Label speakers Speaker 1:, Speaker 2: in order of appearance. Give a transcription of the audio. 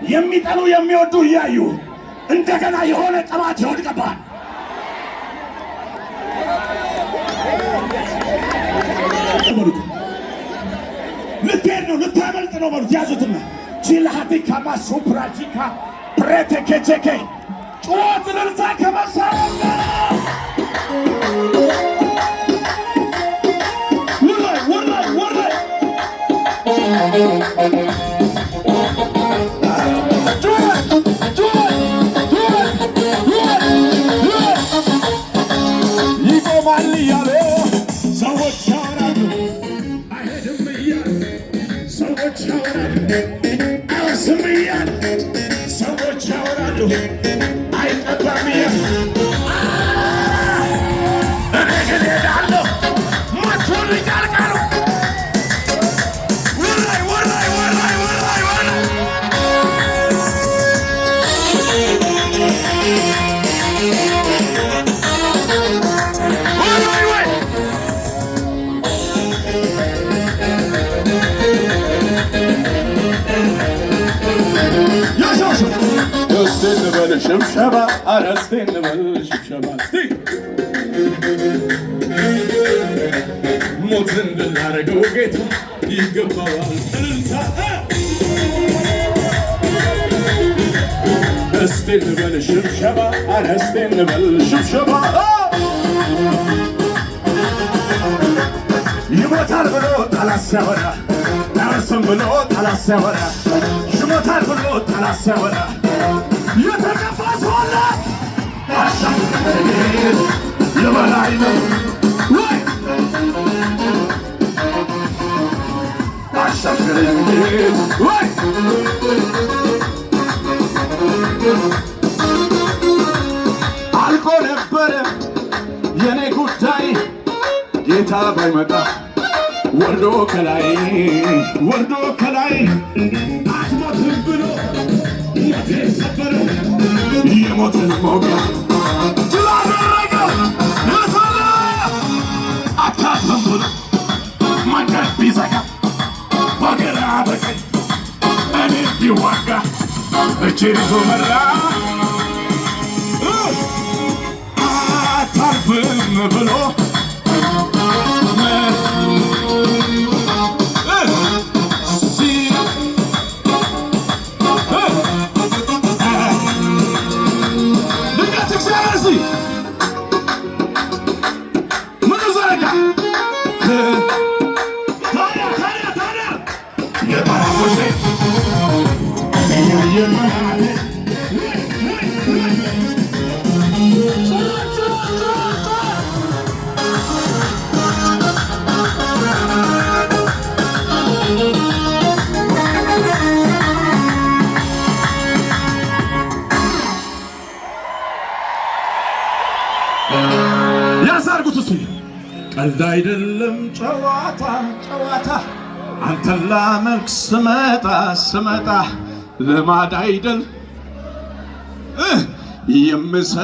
Speaker 1: የሚጠሉ የሚወዱ እያዩ እንደገና የሆነ ቅባት ይወድቅብሃል። ልትሄድ ነው፣ ልታመልጥ ነው በሉት። ያዙትና ቺልሃቲካ ማሱፕራጂካ ፕሬቴኬቼኬ ጩኸት ልልታ ከመሳረጋ ወላይ ይቆማል እያለ ሰዎች ያወራሉ። አይሄድም እያለ ሰዎች ያወራሉ። አይወስም እያለ ሰዎች ያወራሉ። አይቀባም እያለ እኔ ግን ሄዳለሁ መቶልኛል ቃሉ። ሽብሸባ አረስቴ እንበል ሽብሸባ እስቲ ሞትን ድል ላደረገው ጌታ ይገባዋል እልልታ። እስቲ እንበል ሽብሸባ አረስቴ እንበል ሽብሸባ። ይሞታል ብሎ ጠላት ሲያወራ አይወርስም ብሎ ጠላት ሲያወራ ይሞታል ብሎ ጠላት ሲያወራ የተቀባ ሰው አለ። የበላይ ነው ወይ አሻገረኝ ወይ አልቆ ነበረ የኔ ጉዳይ ጌታ ባይመጣ ወርዶ ከላይ አትሞትም ብሎ ሞቴን ሰበረ። የሞትን መውጊያ ድል አደረገው የሰለ አታፍርም ብሎ መንገድ ቢዘጋ በግራ በቀኝ እኔ ቢዋጋ እጄን ይዞ መራ። አታፍርም ብሎ ያሳርጉት እሱ ቀልድ አይደለም ጨዋታ አንተን ላመልክ ስመጣ ልማድ አይደል